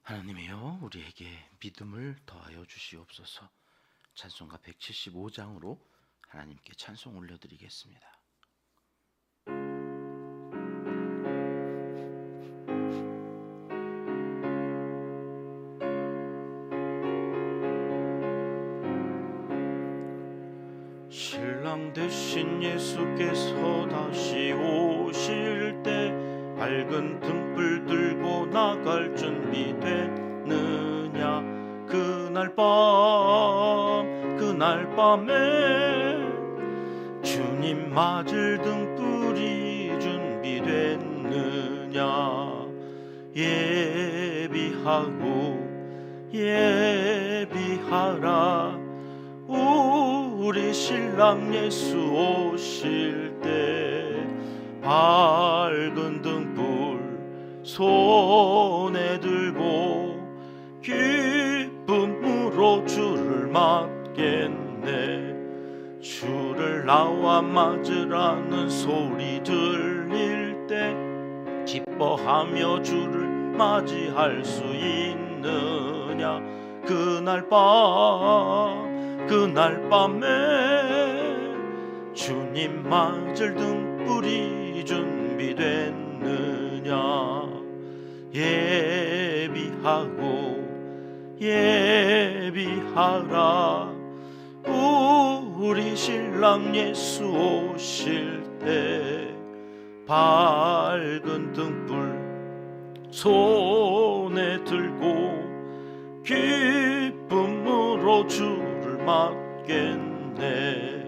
하나님이여, 우리에게 믿음을 더하여 주시옵소서. 찬송가 175장으로 하나님께 찬송 올려드리겠습니다. 신랑 되신 예수께서 다시 오실 때 밝은 등불 들고 나갈 준비 됐느냐. 그날 밤에 주님 맞을 등불이 준비됐느냐. 예비하라. 우리 신랑 예수 오실 때 밝은 등불 손에 들고 기쁨으로 주를 맞겠네. 주를 나와 맞으라는 소리 들릴 때 기뻐하며 주를 맞이할 수 있느냐. 그날 밤에 주님 맞을 등불이 준비됐느냐. 예비하라. 우리 신랑 예수 오실 때 밝은 등불 손에 들고 기쁨으로 주를 맞겠네.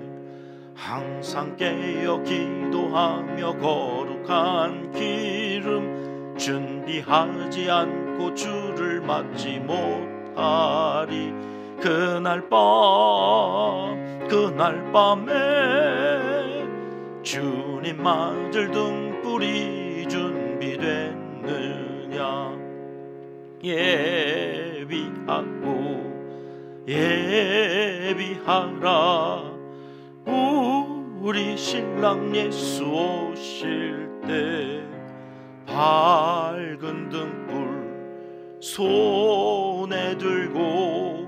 항상 깨어 기도하며 거룩한 기름 준비하지 않고 주를 맞지 못하리. 그날 밤에 주님 맞을 등불이 준비됐느냐. 예비하라. 우리 신랑 예수 오실 때 밝은 등불 손에 들고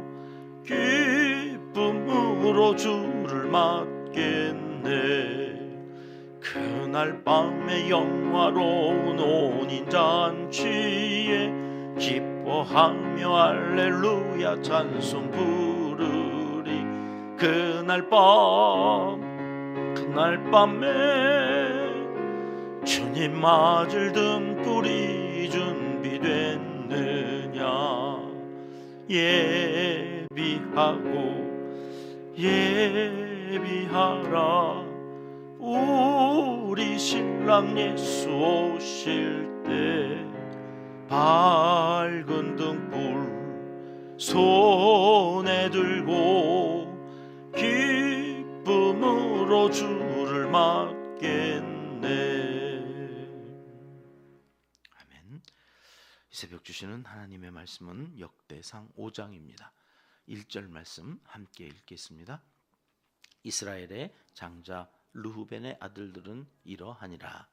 기쁨으로 주를 맞겠네. 그날 밤에 영화로운 혼인잔치에 기뻐하며 할렐루야 찬송 부르리. 그날 밤에 주님 맞을 등불이 준비됐느냐. 예비하라. 우리 신랑 예수 오실 때 밝은 등불 손에 들고 기쁨으로 주를 맞겠네. 아멘. 이 새벽 주시는 하나님의 말씀은 역대상 5장입니다. 1절 말씀 함께 읽겠습니다. 이스라엘의 장자 르후벤의 아들들은 이러하니라.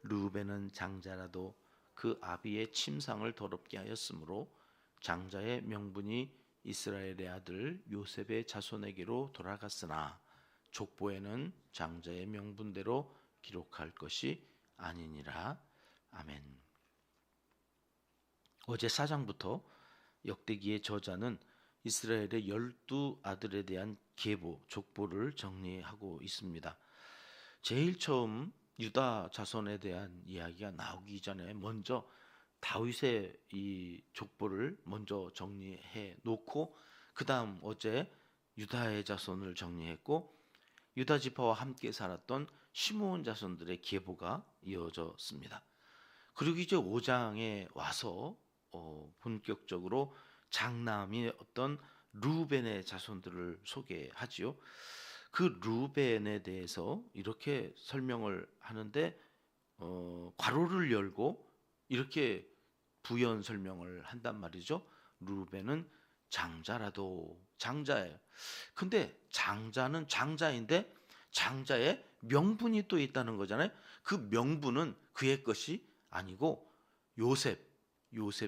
르후벤은 장자라도 그 아비의 침상을 더럽게 하였으므로 장자의 명분이 이스라엘의 아들 요셉의 자손에게로 돌아갔으나 족보에는 장자의 명분대로 기록할 것이 아니니라. 아멘. 어제 4장부터 역대기의 저자는 이스라엘의 12 아들에 대한 계보, 족보를 정리하고 있습니다. 제일 처음 유다 자손에 대한 이야기가 나오기 전에 먼저 다윗의 이 족보를 먼저 정리해 놓고 그 다음 어제 유다의 자손을 정리했고 유다 지파와 함께 살았던 시므온 자손들의 계보가 이어졌습니다. 그리고 이제 5장에 와서 본격적으로 장남이 어떤 르우벤의 자손들을 소개하지요. 그 르우벤에 대해서 이렇게 설명을 하는데 괄호를 열고 이렇게 부연 설명을 한단 말이죠. 르우벤은 장자라도 장자예요. 근데 장자는 장자인데 장자의 명분이 또 있다는 거잖아요. 그 명분은 그의 것이 아니고 요셉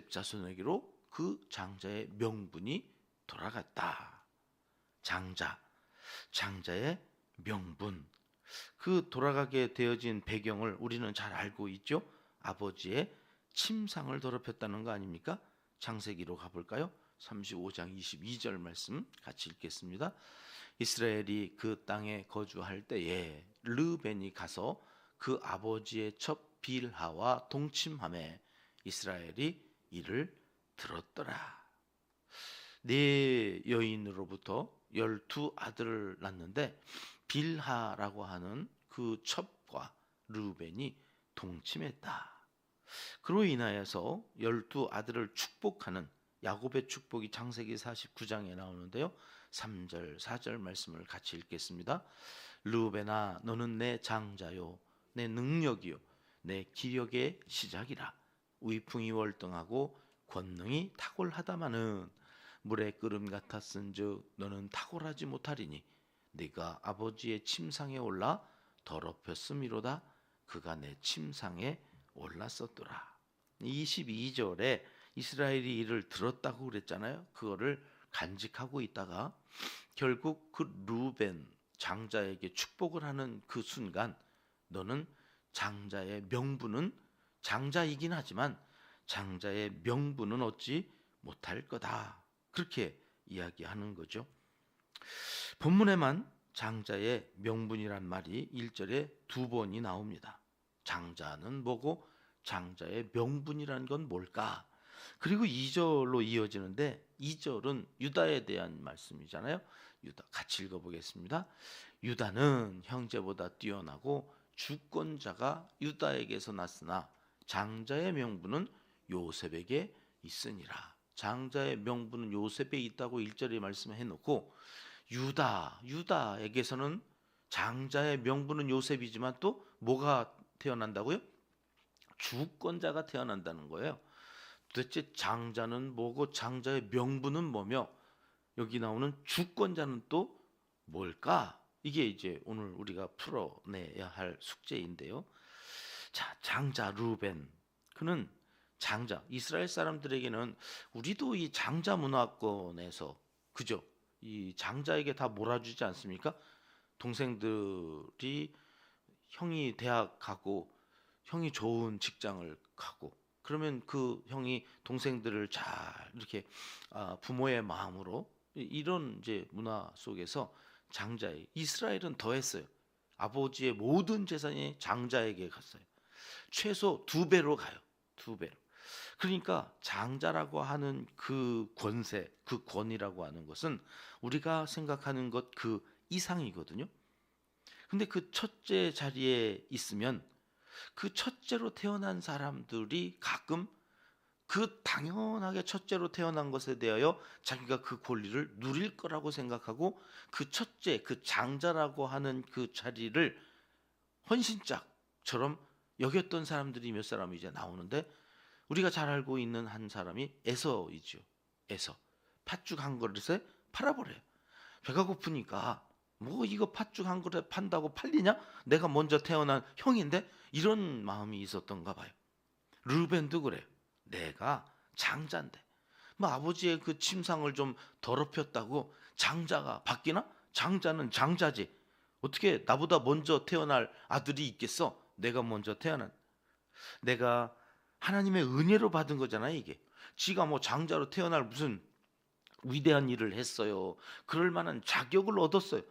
자손에게로 그 장자의 명분이 돌아갔다. 장자의 명분. 그 돌아가게 되어진 배경을 우리는 잘 알고 있죠. 아버지의 침상을 더럽혔다는 거 아닙니까? 창세기로 가볼까요? 35장 22절 말씀 같이 읽겠습니다. 이스라엘이 그 땅에 거주할 때에 르벤이 가서 그 아버지의 첩 빌하와 동침하매 이스라엘이 이를 들었더라. 네 여인으로부터 12아들을 낳는데 빌하라고 하는 그 첩과 르벤이 동침했다. 그로 인하여서 12아들을 축복하는 야곱의 축복이 창세기 49장에 나오는데요. 3절 4절 말씀을 같이 읽겠습니다. 르벤아 너는 내 장자요 내 능력이요 내 기력의 시작이라. 위풍이 월등하고 권능이 탁월하다마는 물의 끓음 같았은즉 너는 탁월하지 못하리니 네가 아버지의 침상에 올라 더럽혔음이로다. 그가 내 침상에 올랐었더라. 22절에 이스라엘이 이를 들었다고 그랬잖아요. 그거를 간직하고 있다가 결국 그 르벤 장자에게 축복을 하는 그 순간 너는 장자의 명분은 장자이긴 하지만 장자의 명분은 얻지 못할 거다. 그렇게 이야기하는 거죠. 본문에만 장자의 명분이란 말이 1절에 2번이 나옵니다. 장자는 뭐고 장자의 명분이란 건 뭘까? 그리고 2절로 이어지는데 2절은 유다에 대한 말씀이잖아요. 유다 같이 읽어보겠습니다. 유다는 형제보다 뛰어나고 주권자가 유다에게서 났으나 장자의 명분은 요셉에게 있으니라. 장자의 명분은 요셉에 있다고 1절에 말씀해 놓고 유다에게서는 장자의 명분은 요셉이지만 또 뭐가 태어난다고요? 주권자가 태어난다는 거예요. 도대체 장자는 뭐고 장자의 명분은 뭐며 여기 나오는 주권자는 또 뭘까? 이게 이제 오늘 우리가 풀어내야 할 숙제인데요. 자, 장자 르벤 그는 장자 이스라엘 사람들에게는 우리도 이 장자 문화권에서 그죠? 이 장자에게 다 몰아주지 않습니까? 동생들이 형이 대학 가고 형이 좋은 직장을 가고 그러면 그 형이 동생들을 잘 이렇게 부모의 마음으로 이런 이제 문화 속에서 장자의 이스라엘은 더했어요. 아버지의 모든 재산이 장자에게 갔어요. 최소 2배로 가요. 2배로. 그러니까 장자라고 하는 그 권세, 그 권위라고 하는 것은 우리가 생각하는 것 그 이상이거든요. 근데 그 첫째 자리에 있으면 그 첫째로 태어난 사람들이 가끔 그 당연하게 첫째로 태어난 것에 대하여 자기가 그 권리를 누릴 거라고 생각하고 그 첫째, 그 장자라고 하는 그 자리를 헌신짝처럼 여겼던 사람들이 몇 사람이 이제 나오는데 우리가 잘 알고 있는 한 사람이 에서이죠. 에서. 팥죽 한 그릇에 팔아버려요. 배가 고프니까 뭐 이거 팥죽 한 그릇 판다고 팔리냐? 내가 먼저 태어난 형인데 이런 마음이 있었던가 봐요. 르벤도 그래요. 내가 장자인데 뭐 아버지의 그 침상을 좀 더럽혔다고 장자가 바뀌나? 장자는 장자지. 어떻게 나보다 먼저 태어날 아들이 있겠어? 내가 먼저 태어난. 내가 하나님의 은혜로 받은 거잖아요, 이게. 지가 뭐 장자로 태어날 무슨 위대한 일을 했어요. 그럴 만한 자격을 얻었어요.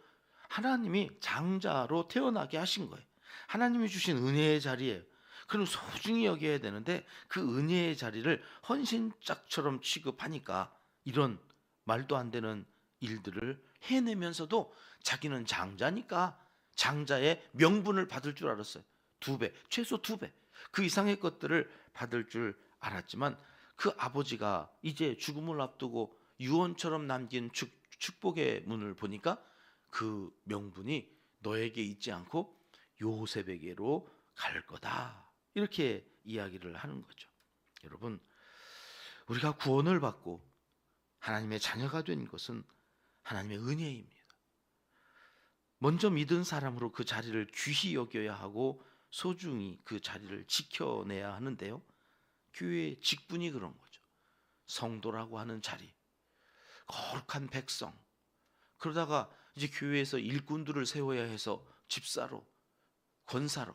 하나님이 장자로 태어나게 하신 거예요. 하나님이 주신 은혜의 자리예요. 그럼 소중히 여겨야 되는데 그 은혜의 자리를 헌신짝처럼 취급하니까 이런 말도 안 되는 일들을 해내면서도 자기는 장자니까 장자의 명분을 받을 줄 알았어요. 2배, 최소 2배. 그 이상의 것들을 받을 줄 알았지만 그 아버지가 이제 죽음을 앞두고 유언처럼 남긴 축복의 문을 보니까 그 명분이 너에게 있지 않고 요셉에게로 갈 거다. 이렇게 이야기를 하는 거죠. 여러분, 우리가 구원을 받고 하나님의 자녀가 된 것은 하나님의 은혜입니다. 먼저 믿은 사람으로 그 자리를 귀히 여겨야 하고 소중히 그 자리를 지켜내야 하는데요. 교회의 직분이 그런 거죠. 성도라고 하는 자리, 거룩한 백성, 그러다가 이제 교회에서 일꾼들을 세워야 해서 집사로, 권사로,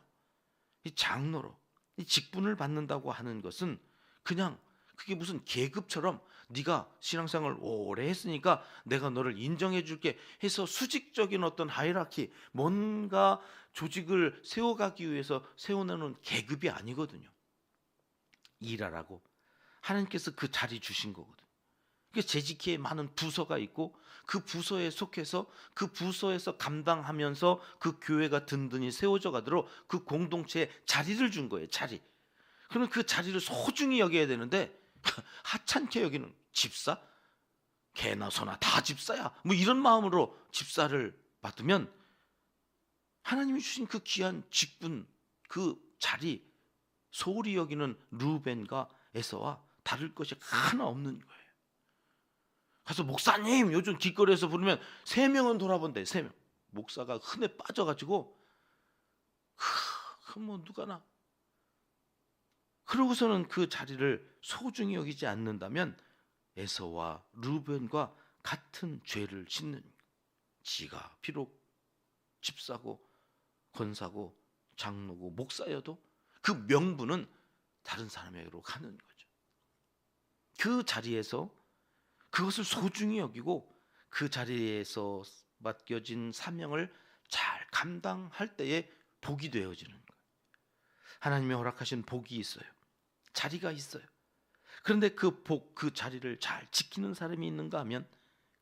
이 장로로 이 직분을 받는다고 하는 것은 그냥 그게 무슨 계급처럼 네가 신앙생활을 오래 했으니까 내가 너를 인정해 줄게 해서 수직적인 어떤 하이라키, 뭔가 조직을 세워가기 위해서 세워놓는 계급이 아니거든요. 일하라고 하나님께서 그 자리 주신 거거든요. 재직기에 많은 부서가 있고 그 부서에 속해서 그 부서에서 감당하면서 그 교회가 든든히 세워져 가도록 그 공동체에 자리를 준 거예요. 자리. 그러면 그 자리를 소중히 여겨야 되는데 하찮게 여기는 집사? 개나 소나 다 집사야. 뭐 이런 마음으로 집사를 받으면 하나님이 주신 그 귀한 직분, 그 자리 소홀히 여기는 루벤과 에서와 다를 것이 하나 없는 거예요. 가서 목사님 요즘 길거리에서 부르면 3명은 돌아본대. 3명. 목사가 흔해 빠져가지고 뭐 누가나. 그러고서는 그 자리를 소중히 여기지 않는다면 에서와 루벤과 같은 죄를 짓는, 지가 비록 집사고 권사고 장로고 목사여도 그 명분은 다른 사람에게로 가는 거죠. 그 자리에서 그것을 소중히 여기고 그 자리에서 맡겨진 사명을 잘 감당할 때에 복이 되어지는 거예요. 하나님이 허락하신 복이 있어요. 자리가 있어요. 그런데 그 복, 그 자리를 잘 지키는 사람이 있는가 하면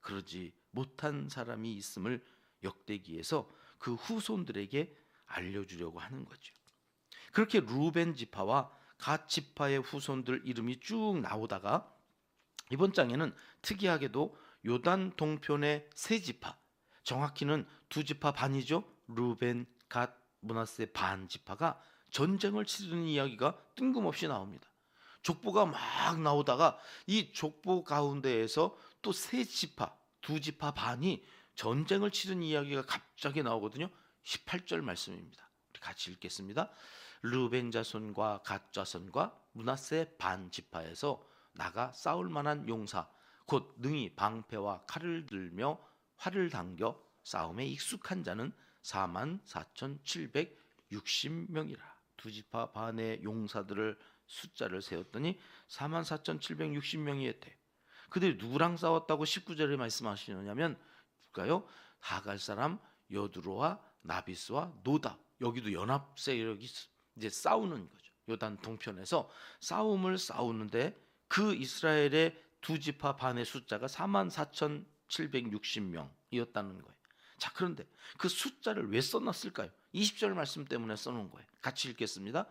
그러지 못한 사람이 있음을 역대기에서 그 후손들에게 알려주려고 하는 거죠. 그렇게 루벤 지파와 갓 지파의 후손들 이름이 쭉 나오다가 이번 장에는 특이하게도 요단 동편의 3지파, 정확히는 2지파 반이죠. 루벤, 갓, 므낫세 반 지파가 전쟁을 치르는 이야기가 뜬금없이 나옵니다. 족보가 막 나오다가 이 족보 가운데에서 또 3지파, 2지파 반이 전쟁을 치른 이야기가 갑자기 나오거든요. 18절 말씀입니다. 우리 같이 읽겠습니다. 르벤 자손과 갓 자손과 므낫세 반 지파에서 나가 싸울 만한 용사, 곧 능히 방패와 칼을 들며 활을 당겨 싸움에 익숙한 자는 44,760명이라. 2지파 반의 용사들을 숫자를 세웠더니 44,760명이었대. 그들이 누구랑 싸웠다고 19절에 말씀하시느냐면 볼까요? 하갈 사람 여두로와 나비스와 노답, 여기도 연합 세력이 이제 싸우는 거죠. 요단 동편에서 싸우는데 그 이스라엘의 2지파 반의 숫자가 44,760명이었다는 거예요. 자, 그런데 그 숫자를 왜 써놨을까요? 20절 말씀 때문에 써놓은 거예요. 같이 읽겠습니다.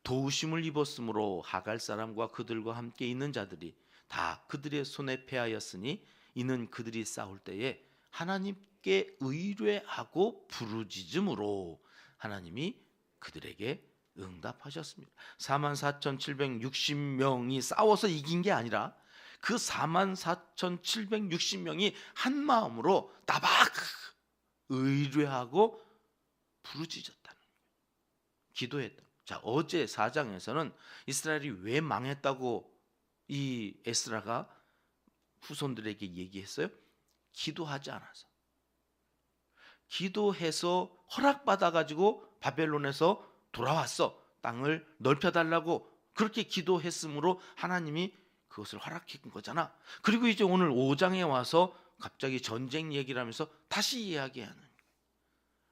도우심을 입었으므로 하갈 사람과 그들과 함께 있는 자들이 다 그들의 손에 패하였으니 이는 그들이 싸울 때에 하나님께 의뢰하고 부르짖음으로 하나님이 그들에게 응답하셨습니다. 44,760명이 싸워서 이긴 게 아니라 그 44,760명이 한 마음으로 따박 의뢰하고 부르짖었다는 거예요. 기도했다. 자, 어제 4장에서는 이스라엘이 왜 망했다고 이 에스라가 후손들에게 얘기했어요? 기도하지 않아서. 기도해서 허락받아가지고 바벨론에서 돌아왔어. 땅을 넓혀달라고 그렇게 기도했으므로 하나님이 그것을 허락한 거잖아. 그리고 이제 오늘 5장에 와서 갑자기 전쟁 얘기를 하면서 다시 이야기하는 거예요.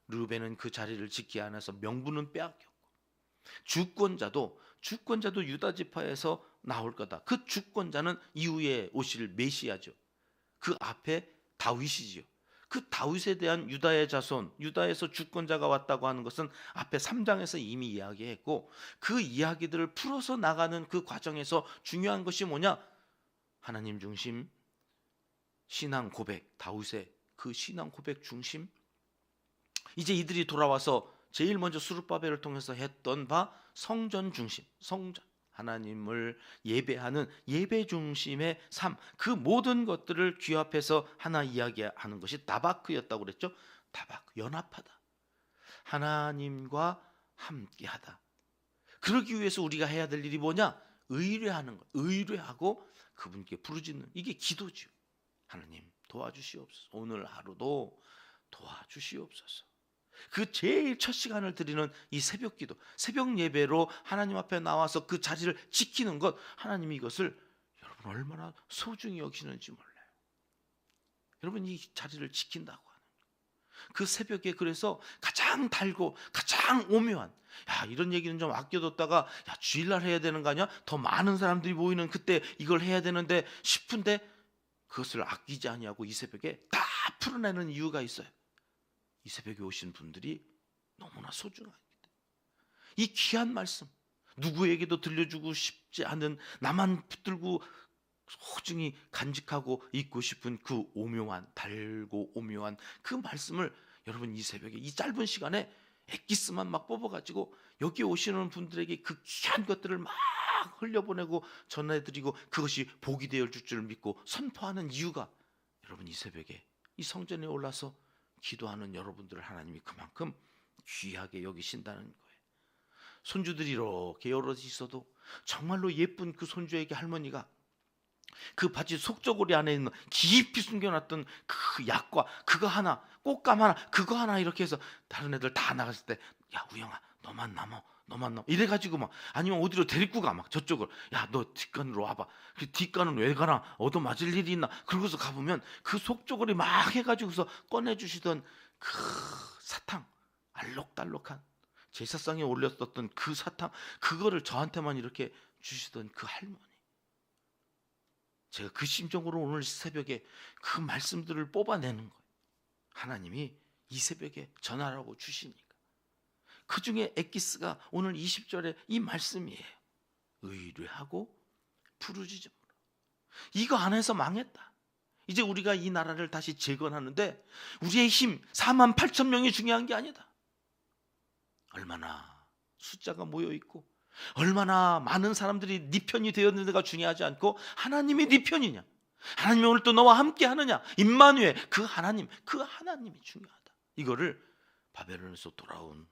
르벤은 그 자리를 지키지 않아서 명분은 빼앗겼고, 주권자도 유다 지파에서 나올 거다. 그 주권자는 이후에 오실 메시아죠. 그 앞에 다윗이지요. 그 다윗에 대한 유다의 자손, 유다에서 주권자가 왔다고 하는 것은 앞에 3장에서 이미 이야기했고, 그 이야기들을 풀어서 나가는 그 과정에서 중요한 것이 뭐냐? 하나님 중심 신앙 고백, 다윗의 그 신앙 고백 중심. 이제 이들이 돌아와서 제일 먼저 스룹바벨을 통해서 했던 바 성전 중심, 성전, 하나님을 예배하는 예배 중심의 삶, 그 모든 것들을 귀합해서 하나 이야기하는 것이 다바크였다고 그랬죠. 다바크, 연합하다, 하나님과 함께하다. 그러기 위해서 우리가 해야 될 일이 뭐냐? 의뢰하는 것, 의뢰하고 그분께 부르짖는 이게 기도죠. 하나님 도와주시옵소서. 오늘 하루도 도와주시옵소서. 그 제일 첫 시간을 드리는 이 새벽 기도, 새벽 예배로 하나님 앞에 나와서 그 자리를 지키는 것, 하나님이 이것을 여러분 얼마나 소중히 여기시는지 몰라요. 여러분 이 자리를 지킨다고 하는 그 새벽에, 그래서 가장 달고 가장 오묘한, 야 이런 얘기는 좀 아껴뒀다가 야 주일날 해야 되는 거 아니야? 더 많은 사람들이 모이는 그때 이걸 해야 되는데 싶은데 그것을 아끼지 아니하고 이 새벽에 다 풀어내는 이유가 있어요. 이 새벽에 오신 분들이 너무나 소중합니다. 이 귀한 말씀, 누구에게도 들려주고 싶지 않은, 나만 붙들고 소중히 간직하고 있고 싶은 그 오묘한, 달고 오묘한 그 말씀을 여러분 이 새벽에 이 짧은 시간에 엑기스만 막 뽑아가지고 여기 오시는 분들에게 그 귀한 것들을 막 흘려보내고 전해드리고 그것이 복이 되어 줄 줄 믿고 선포하는 이유가, 여러분 이 새벽에 이 성전에 올라서 기도하는 여러분들을 하나님이 그만큼 귀하게 여기신다는 거예요. 손주들이 이렇게 여럿이 있어도 정말로 예쁜 그 손주에게 할머니가 그 바지 속저고리 안에 있는 깊이 숨겨놨던 그 약과 그거 하나, 꽃감 하나, 그거 하나 이렇게 해서 다른 애들 다 나갔을 때, 야 우영아 너만 남어, 너만 남어 이래가지고 막, 아니면 어디로 데리고 가, 막 저쪽을, 야 너 뒷간으로 와봐. 그 뒷간은 왜 가나, 얻어맞을 일이 있나. 그러고서 가보면 그 속저고리 막 해가지고서 꺼내주시던 그 사탕, 알록달록한 제사상에 올렸었던 그 사탕, 그거를 저한테만 이렇게 주시던 그 할머니, 제가 그 심정으로 오늘 새벽에 그 말씀들을 뽑아내는 거예요. 하나님이 이 새벽에 전하라고 주시니까. 그 중에 엑기스가 오늘 20절에 이 말씀이에요. 의뢰하고 부르짖음으로. 이거 안 해서 망했다. 이제 우리가 이 나라를 다시 재건하는데 우리의 힘 48,000명이 중요한 게 아니다. 얼마나 숫자가 모여있고 얼마나 많은 사람들이 네 편이 되었는지가 중요하지 않고 하나님이 네 편이냐, 하나님이 오늘 또 너와 함께 하느냐, 임마누엘 그 하나님이 중요하다. 이거를 바벨론에서 돌아온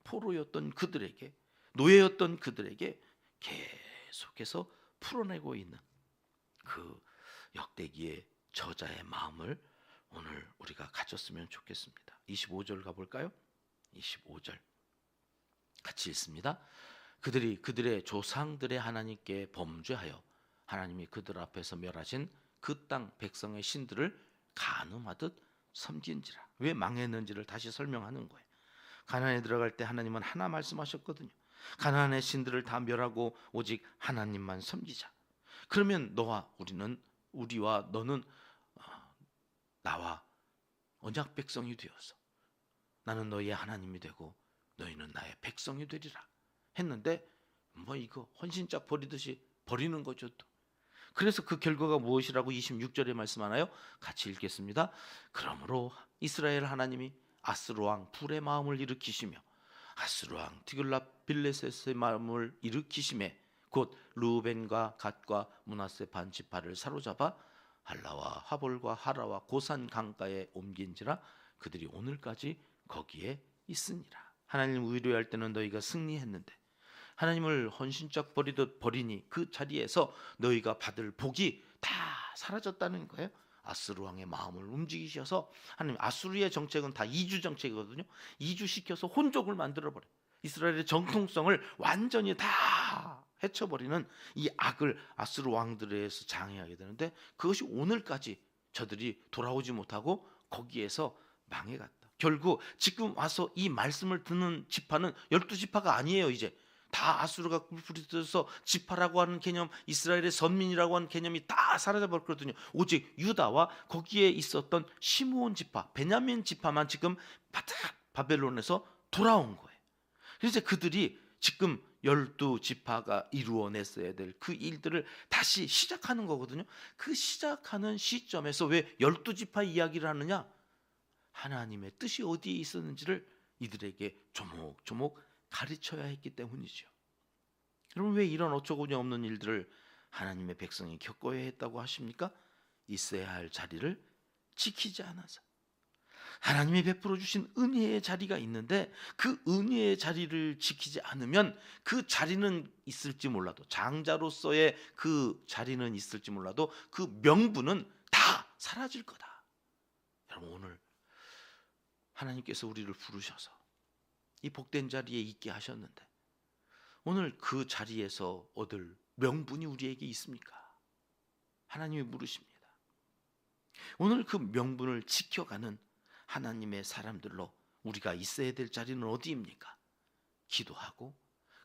포로였던 그들에게, 노예였던 그들에게 계속해서 풀어내고 있는 그 역대기의 저자의 마음을 오늘 우리가 가졌으면 좋겠습니다. 25절 가볼까요? 25절 같이 읽습니다. 그들이 그들의 조상들의 하나님께 범죄하여 하나님이 그들 앞에서 멸하신 그 땅 백성의 신들을 간음하듯 섬긴지라. 왜 망했는지를 다시 설명하는 거예요. 가나안에 들어갈 때 하나님은 하나 말씀하셨거든요. 가나안의 신들을 다 멸하고 오직 하나님만 섬기자. 그러면 우리와 너는 나와 언약 백성이 되어서 나는 너희의 하나님이 되고 너희는 나의 백성이 되리라 했는데, 뭐 이거 헌신짝 버리듯이 버리는 거죠 또. 그래서 그 결과가 무엇이라고 26절에 말씀하나요? 같이 읽겠습니다. 그러므로 이스라엘 하나님이 아스루 왕 불의 마음을 일으키시며 아스루 왕 디글랏빌레셋의 마음을 일으키심에 곧 루벤과 갓과 므낫세 반 지파를 사로잡아 할라와 하볼과 하라와 고산 강가에 옮긴지라. 그들이 오늘까지 거기에 있으니라. 하나님 의뢰할 때는 너희가 승리했는데 하나님을 헌신짝 버리듯 버리니 그 자리에서 너희가 받을 복이 다 사라졌다는 거예요. 아스루 왕의 마음을 움직이셔서 하나님, 아수르의 정책은 다 이주 정책이거든요. 이주시켜서 혼족을 만들어버려요. 이스라엘의 정통성을 완전히 다 해쳐버리는 이 악을 아수르 왕들에서 장애하게 되는데, 그것이 오늘까지 저들이 돌아오지 못하고 거기에서 망해갔다. 결국 지금 와서 이 말씀을 듣는 지파는 12지파가 아니에요. 이제 다 아수르가 부딪혀서 지파라고 하는 개념, 이스라엘의 선민이라고 하는 개념이 다 사라져버렸거든요. 오직 유다와 거기에 있었던 시므온 지파, 베냐민 지파만 지금 바벨론에서 돌아온 거예요. 그래서 그들이 지금 12지파가 이루어냈어야 될 그 일들을 다시 시작하는 거거든요. 그 시작하는 시점에서 왜 12지파 이야기를 하느냐? 하나님의 뜻이 어디에 있었는지를 이들에게 조목조목 가르쳐야 했기 때문이죠. 여러분, 왜 이런 어처구니 없는 일들을 하나님의 백성이 겪어야 했다고 하십니까? 있어야 할 자리를 지키지 않아서. 하나님이 베풀어 주신 은혜의 자리가 있는데 그 은혜의 자리를 지키지 않으면 그 자리는 있을지 몰라도, 장자로서의 그 자리는 있을지 몰라도 그 명분은 다 사라질 거다. 여러분, 오늘 하나님께서 우리를 부르셔서 이 복된 자리에 있게 하셨는데 오늘 그 자리에서 얻을 명분이 우리에게 있습니까? 하나님이 물으십니다. 오늘 그 명분을 지켜가는 하나님의 사람들로 우리가 있어야 될 자리는 어디입니까? 기도하고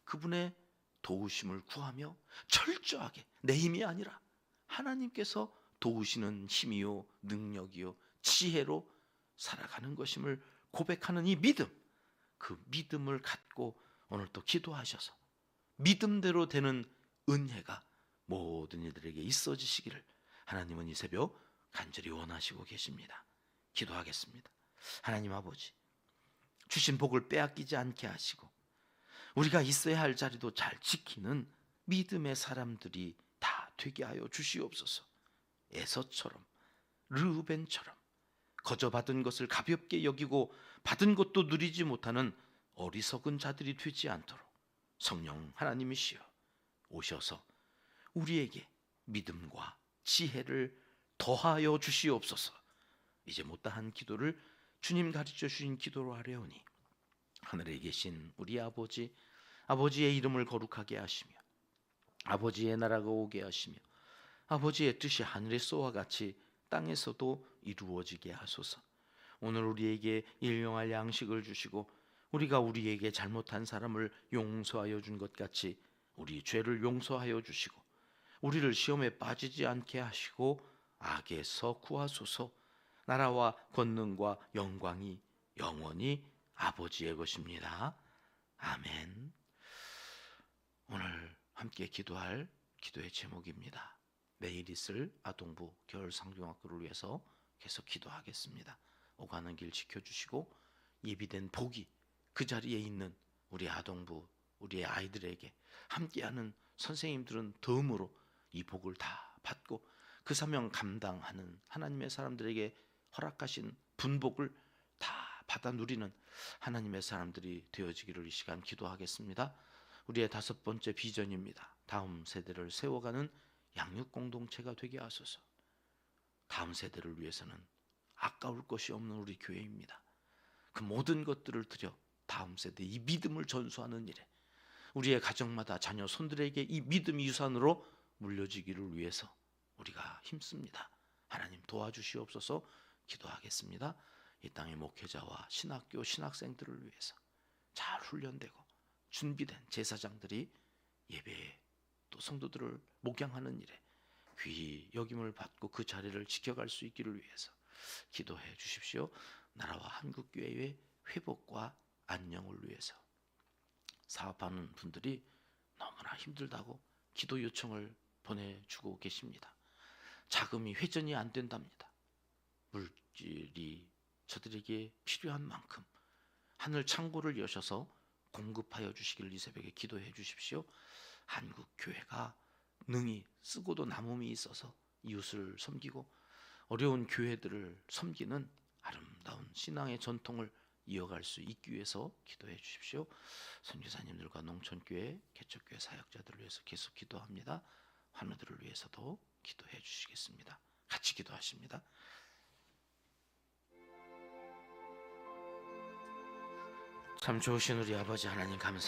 그분의 도우심을 구하며 철저하게, 내 힘이 아니라 하나님께서 도우시는 힘이요 능력이요 지혜로 살아가는 것임을 고백하는 이 믿음, 그 믿음을 갖고 오늘 또 기도하셔서 믿음대로 되는 은혜가 모든 이들에게 있어지시기를 하나님은 이 새벽 간절히 원하시고 계십니다. 기도하겠습니다. 하나님 아버지, 주신 복을 빼앗기지 않게 하시고 우리가 있어야 할 자리도 잘 지키는 믿음의 사람들이 다 되게 하여 주시옵소서. 에서처럼, 르우벤처럼 거저받은 것을 가볍게 여기고 받은 것도 누리지 못하는 어리석은 자들이 되지 않도록 성령 하나님이시여 오셔서 우리에게 믿음과 지혜를 더하여 주시옵소서. 이제 못다한 기도를 주님 가르쳐 주신 기도로 하려오니 하늘에 계신 우리 아버지, 아버지의 이름을 거룩하게 하시며 아버지의 나라가 오게 하시며 아버지의 뜻이 하늘에서와 같이 땅에서도 이루어지게 하소서. 오늘 우리에게 일용할 양식을 주시고 우리가 우리에게 잘못한 사람을 용서하여 준 것 같이 우리 죄를 용서하여 주시고 우리를 시험에 빠지지 않게 하시고 악에서 구하소서. 나라와 권능과 영광이 영원히 아버지의 것입니다. 아멘. 오늘 함께 기도할 기도의 제목입니다. 내일 있을 아동부 겨울 상중학교를 위해서 계속 기도하겠습니다. 오가는 길 지켜주시고 예비된 복이 그 자리에 있는 우리 아동부, 우리의 아이들에게 함께하는 선생님들은 덤으로 이 복을 다 받고 그 사명 감당하는 하나님의 사람들에게 허락하신 분복을 다 받아 누리는 하나님의 사람들이 되어지기를 이 시간 기도하겠습니다. 우리의 5번째 비전입니다. 다음 세대를 세워가는 양육 공동체가 되게 하소서. 다음 세대를 위해서는 아까울 것이 없는 우리 교회입니다. 그 모든 것들을 들여 다음 세대 이 믿음을 전수하는 일에 우리의 가정마다 자녀 손들에게 이 믿음 유산으로 물려지기를 위해서 우리가 힘씁니다. 하나님 도와주시옵소서. 기도하겠습니다. 이 땅의 목회자와 신학교 신학생들을 위해서 잘 훈련되고 준비된 제사장들이 예배에 또 성도들을 목양하는 일에 귀히 여김을 받고 그 자리를 지켜갈 수 있기를 위해서 기도해 주십시오. 나라와 한국교회의 회복과 안녕을 위해서 사업하는 분들이 너무나 힘들다고 기도 요청을 보내주고 계십니다. 자금이 회전이 안 된답니다. 물질이 저들에게 필요한 만큼 하늘 창고를 여셔서 공급하여 주시기를 이 새벽에 기도해 주십시오. 한국 교회가 능히 쓰고도 남음이 있어서 이웃을 섬기고 어려운 교회들을 섬기는 아름다운 신앙의 전통을 이어갈 수 있기 위해서 기도해 주십시오. 선교사님들과 농촌교회, 개척교회 사역자들을 위해서 계속 기도합니다. 환우들을 위해서도 기도해 주시겠습니다. 같이 기도하십니다. 참 좋으신 우리 아버지 하나님 감사합니다.